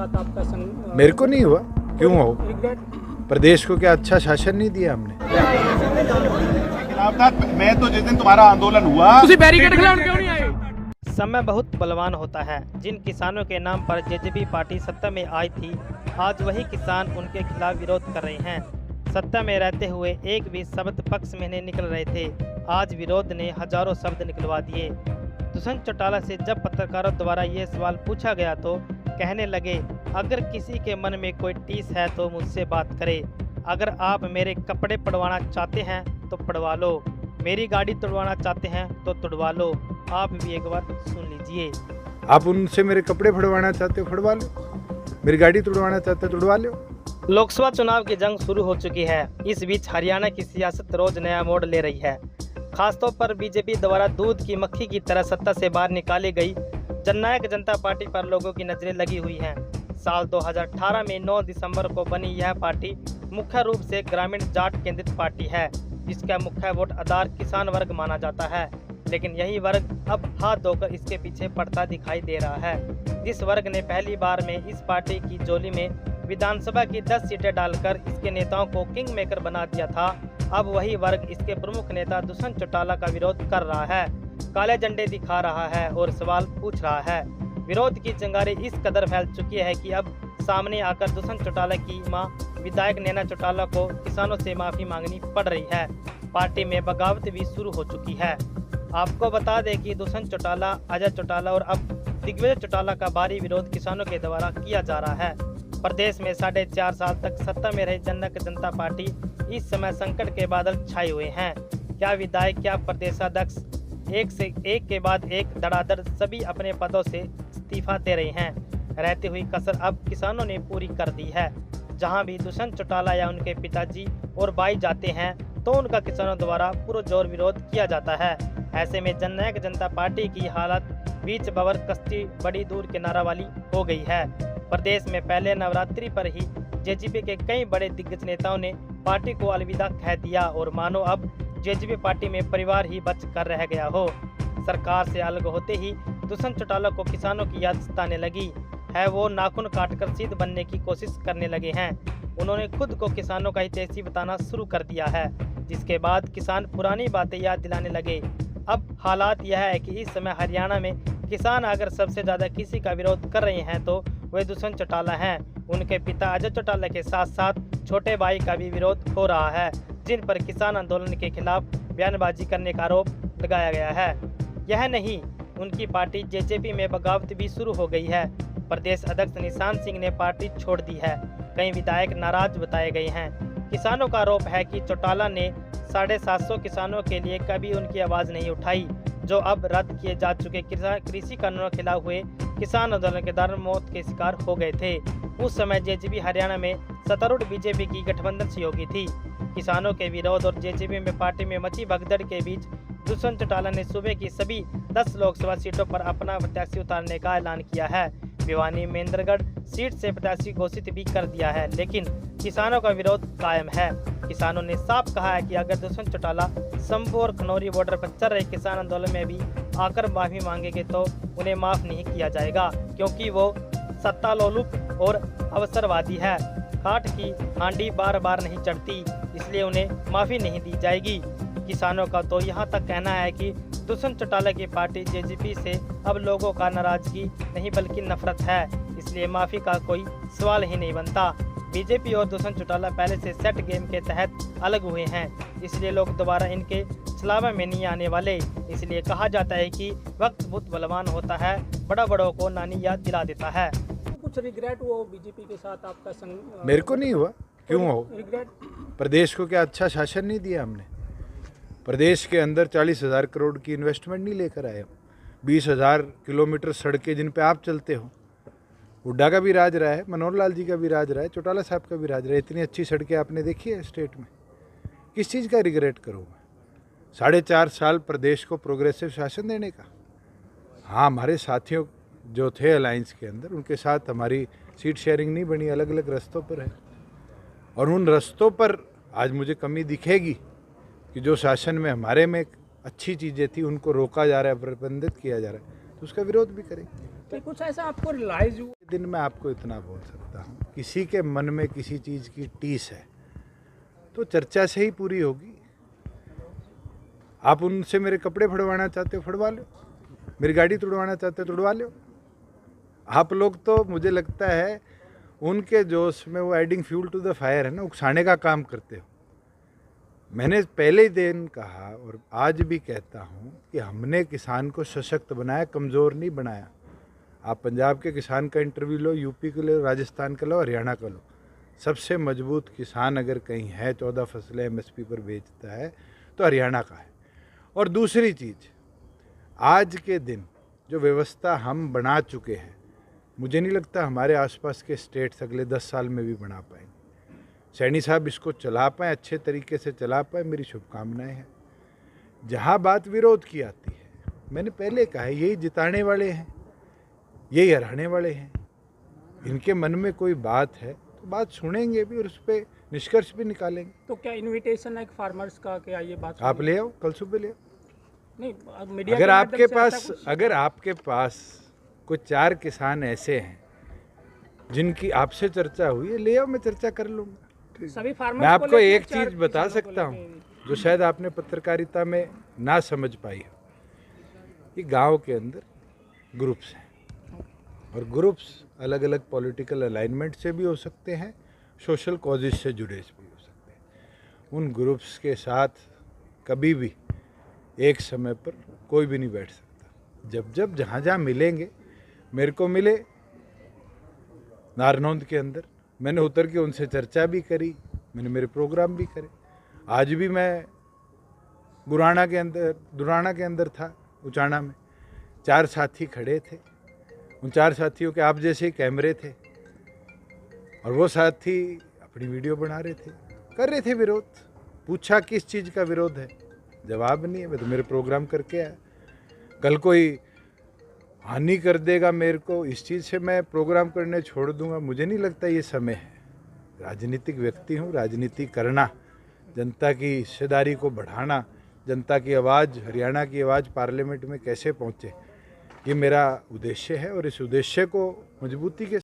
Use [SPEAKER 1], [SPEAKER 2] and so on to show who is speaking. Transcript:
[SPEAKER 1] साथ आपका
[SPEAKER 2] मेरे को नहीं हुआ, क्यों हो?
[SPEAKER 1] रिग्रेट?
[SPEAKER 2] प्रदेश को क्या अच्छा शासन नहीं दिया हमने?
[SPEAKER 3] खिलाफ था मैं तो जिस दिन तुम्हारा आंदोलन हुआ
[SPEAKER 1] बैरिकेड खिलाफ क्यों नहीं आए?
[SPEAKER 4] समय बहुत बलवान होता है। जिन किसानों के नाम पर जेजेपी पार्टी सत्ता में आई थी, आज वही किसान उनके खिलाफ विरोध कर रहे हैं। सत्ता में रहते हुए एक भी शब्द पक्ष में नहीं निकल रहे थे, आज विरोध ने हजारों शब्द निकलवा दिए। दुष्यंत चौटाला से जब पत्रकारों द्वारा ये सवाल पूछा गया तो कहने लगे, अगर किसी के मन में कोई टीस है तो मुझसे बात करे। अगर आप मेरे कपड़े पड़वाना चाहते हैं तो पड़वा लो, मेरी गाड़ी तोड़वाना चाहते हैं तो तोड़वा लो। आप भी एक बार सुन लीजिए।
[SPEAKER 2] आप उनसे मेरे कपड़े फड़वाना चाहते हो, फड़वा लो। मेरी गाड़ी तोड़वाना चाहते हो, तोड़वा लो।
[SPEAKER 4] लोकसभा चुनाव की जंग शुरू हो चुकी है। इस बीच हरियाणा की सियासत रोज नया मोड़ ले रही है। खासतौर पर बीजेपी द्वारा दूध की मक्खी की तरह सत्ता से बाहर निकाली गई जननायक जनता पार्टी पर लोगों की नजरें लगी हुई हैं। साल 2018 में 9 दिसंबर को बनी यह पार्टी मुख्य रूप से ग्रामीण जाट केंद्रित पार्टी है, जिसका मुख्य वोट आधार किसान वर्ग माना जाता है। लेकिन यही वर्ग अब हाथ धोकर इसके पीछे पड़ता दिखाई दे रहा है। जिस वर्ग ने पहली बार में इस पार्टी की झोली में विधानसभा की 10 सीटें डालकर इसके नेताओं को किंग मेकर बना दिया था, अब वही वर्ग इसके प्रमुख नेता दुष्यंत चौटाला का विरोध कर रहा है, काले झंडे दिखा रहा है और सवाल पूछ रहा है। विरोध की चिंगारी इस कदर फैल चुकी है कि अब सामने आकर दुष्यंत चौटाला की मां विधायक नैना चौटाला को किसानों से माफी मांगनी पड़ रही है। पार्टी में बगावत भी शुरू हो चुकी है। आपको बता दें कि दुष्यंत चौटाला, अजय चौटाला और अब दिग्विजय चौटाला का भारी विरोध किसानों के द्वारा किया जा रहा है। प्रदेश में 4.5 साल तक सत्ता में रही जननायक जनता पार्टी इस समय संकट के बादल छाए हुए हैं। क्या विधायक, क्या प्रदेशाध्यक्ष, एक से एक के बाद एक धड़ाधड़ सभी अपने पदों से इस्तीफा दे रहे हैं। रहती हुई कसर अब किसानों ने पूरी कर दी है। जहां भी दुष्यंत चौटाला या उनके पिताजी और भाई जाते हैं तो उनका किसानों द्वारा पुरजोर विरोध किया जाता है। ऐसे में जननायक जनता पार्टी की हालत बीच बवर कश्ती बड़ी दूर किनारा वाली हो गई है। प्रदेश में पहले नवरात्रि पर ही जेजेपी के कई बड़े दिग्गज नेताओं ने पार्टी को अलविदा कह दिया और मानो अब जेजेपी पार्टी में परिवार ही बच कर रह गया हो। सरकार से अलग होते ही दुष्यंत चौटाला को किसानों की याद सताने लगी है। वो नाखून काटकर सीध बनने की कोशिश करने लगे हैं। उन्होंने खुद को किसानों का हितैषी बताना शुरू कर दिया है, जिसके बाद किसान पुरानी बातें याद दिलाने लगे। अब हालात यह है कि इस समय हरियाणा में किसान अगर सबसे ज्यादा किसी का विरोध कर रहे हैं तो वे दुष्यंत चौटाला हैं। उनके पिता अजय चौटाला के साथ साथ छोटे भाई का भी विरोध हो रहा है, जिन पर किसान आंदोलन के खिलाफ बयानबाजी करने का आरोप लगाया गया है। यह नहीं, उनकी पार्टी जेजेपी में बगावत भी शुरू हो गई है। प्रदेश अध्यक्ष निशान सिंह ने पार्टी छोड़ दी है। कई विधायक नाराज बताए गए हैं। किसानों का आरोप है कि चौटाला ने 750 किसानों के लिए कभी उनकी आवाज नहीं उठाई, जो अब रद्द किए जा चुके कृषि कानूनों के खिलाफ हुए किसान आंदोलन के दौरान मौत के शिकार हो गए थे। उस समय जेजेपी हरियाणा में सत्तारूढ़ बीजेपी की गठबंधन सहयोगी थी। किसानों के विरोध और जेजेपी में पार्टी में मची भगदड़ के बीच दुष्यंत चौटाला ने सूबे की सभी 10 लोकसभा सीटों पर अपना प्रत्याशी उतारने का ऐलान किया है। भिवानी महेंद्रगढ़ सीट से प्रत्याशी घोषित भी कर दिया है, लेकिन किसानों का विरोध कायम है। किसानों ने साफ कहा है कि अगर दुष्यंत चौटाला शंभू और खनौरी बॉर्डर पर चल रहे किसान आंदोलन में भी आकर माफी मांगेंगे तो उन्हें माफ नहीं किया जाएगा, क्योंकि वो सत्ता लोलुप और अवसरवादी है। खाट की हांडी बार बार नहीं चढ़ती, इसलिए उन्हें माफी नहीं दी जाएगी। किसानों का तो यहाँ तक कहना है कि दुष्यंत चौटाला की पार्टी जेजेपी से अब लोगों का नाराजगी नहीं बल्कि नफरत है, इसलिए माफी का कोई सवाल ही नहीं बनता। बीजेपी और दुष्यंत चौटाला पहले से सेट गेम के तहत अलग हुए हैं, इसलिए लोग दोबारा इनके छलावा में नहीं आने वाले। इसलिए कहा जाता है कि वक्त बहुत बलवान होता है, बड़ा बड़ों को नानी याद दिला देता है।
[SPEAKER 1] कुछ रिग्रेट वो बीजेपी के साथ आपका
[SPEAKER 2] मेरे को नहीं हुआ, क्यों हो?
[SPEAKER 1] रिग्रेट?
[SPEAKER 2] प्रदेश को क्या अच्छा शासन नहीं दिया हमने? प्रदेश के अंदर 40,000 करोड़ की इन्वेस्टमेंट नहीं लेकर आए। 20,000 किलोमीटर सड़कें जिन पे आप चलते हो, हुड्डा का भी राज रहा है, मनोहर लाल जी का भी राज रहा है, चौटाला साहब का भी राज रहा है। इतनी अच्छी सड़कें आपने देखी है स्टेट में? किस चीज़ का रिग्रेट करूँगा? 4.5 साल प्रदेश को प्रोग्रेसिव शासन देने का। हाँ, हमारे साथियों जो थे अलायंस के अंदर, उनके साथ हमारी सीट शेयरिंग नहीं बनी, अलग अलग रस्तों पर है। और उन रस्तों पर आज मुझे कमी दिखेगी कि जो शासन में हमारे में अच्छी चीज़ें थी उनको रोका जा रहा है, प्रतिबंधित किया जा रहा है, तो उसका विरोध भी करेंगे।
[SPEAKER 1] तो कुछ ऐसा आपको रियलाइज हुआ?
[SPEAKER 2] दिन में आपको इतना बोल सकता हूँ, किसी के मन में किसी चीज़ की टीस है तो चर्चा से ही पूरी होगी। आप उनसे मेरे कपड़े फड़वाना चाहते हो, फड़वा लो। मेरी गाड़ी तुड़वाना चाहते हो, तुड़वा लो। आप लोग तो मुझे लगता है उनके जोश में वो adding fuel to the fire है ना, उकसाने का काम करते हो। मैंने पहले ही दिन कहा और आज भी कहता हूँ कि हमने किसान को सशक्त बनाया, कमज़ोर नहीं बनाया। आप पंजाब के किसान का इंटरव्यू लो, यूपी का लो, राजस्थान का लो, हरियाणा का लो। सबसे मजबूत किसान अगर कहीं है, 14 फसलें MSP पर बेचता है तो हरियाणा का है। और दूसरी चीज़, आज के दिन जो व्यवस्था हम बना चुके हैं, मुझे नहीं लगता हमारे आसपास के स्टेट्स अगले 10 साल में भी बना पाएंगे। सैनी साहब इसको चला पाएँ, अच्छे तरीके से चला पाए, मेरी शुभकामनाएं हैं। जहाँ बात विरोध की आती है, मैंने पहले कहा है, यही जिताने वाले हैं, यही हराने वाले हैं। इनके मन में कोई बात है तो बात सुनेंगे भी और उस पर निष्कर्ष भी निकालेंगे।
[SPEAKER 1] तो क्या इनविटेशन है फार्मर्स का, क्या ये बात
[SPEAKER 2] आप ले आओ, कल सुबह ले आओ।
[SPEAKER 1] नहीं, मीडिया
[SPEAKER 2] अगर
[SPEAKER 1] के
[SPEAKER 2] आपके
[SPEAKER 1] माध्यम से
[SPEAKER 2] पास
[SPEAKER 1] ऐसा कुछ?
[SPEAKER 2] अगर आपके पास कोई 4 किसान ऐसे हैं जिनकी आपसे चर्चा हुई है, ले आओ, मैं चर्चा कर लूँगा।
[SPEAKER 1] सभी फार्मर्स
[SPEAKER 2] मैं
[SPEAKER 1] को
[SPEAKER 2] आपको
[SPEAKER 1] लेके
[SPEAKER 2] एक
[SPEAKER 1] चार
[SPEAKER 2] चीज़ बता
[SPEAKER 1] किसानों को
[SPEAKER 2] सकता
[SPEAKER 1] लेके-
[SPEAKER 2] हूँ जो शायद आपने पत्रकारिता में ना समझ पाई हो। ये गांव के अंदर ग्रुप्स हैं और ग्रुप्स अलग अलग पॉलिटिकल अलाइनमेंट से भी हो सकते हैं, सोशल कॉजेज से जुड़े भी हो सकते हैं। उन ग्रुप्स के साथ कभी भी एक समय पर कोई भी नहीं बैठ सकता। जब जब जहाँ जहाँ मिलेंगे, मेरे को मिले नारनौंद के अंदर, मैंने उतर के उनसे चर्चा भी करी, मैंने मेरे प्रोग्राम भी करे। आज भी मैं दुराना के अंदर था, उचाना में 4 साथी खड़े थे। उन 4 साथियों के आप जैसे ही कैमरे थे और वो साथी अपनी वीडियो बना रहे थे, कर रहे थे विरोध। पूछा किस चीज़ का विरोध है, जवाब नहीं है। मैं तो मेरे प्रोग्राम करके आया। कल कोई हानि कर देगा मेरे को, इस चीज़ से मैं प्रोग्राम करने छोड़ दूंगा, मुझे नहीं लगता ये समय है। राजनीतिक व्यक्ति हूँ, राजनीति करना, जनता की हिस्सेदारी को बढ़ाना, जनता की आवाज़, हरियाणा की आवाज़ पार्लियामेंट में कैसे पहुँचे, ये मेरा उद्देश्य है और इस उद्देश्य को मजबूती के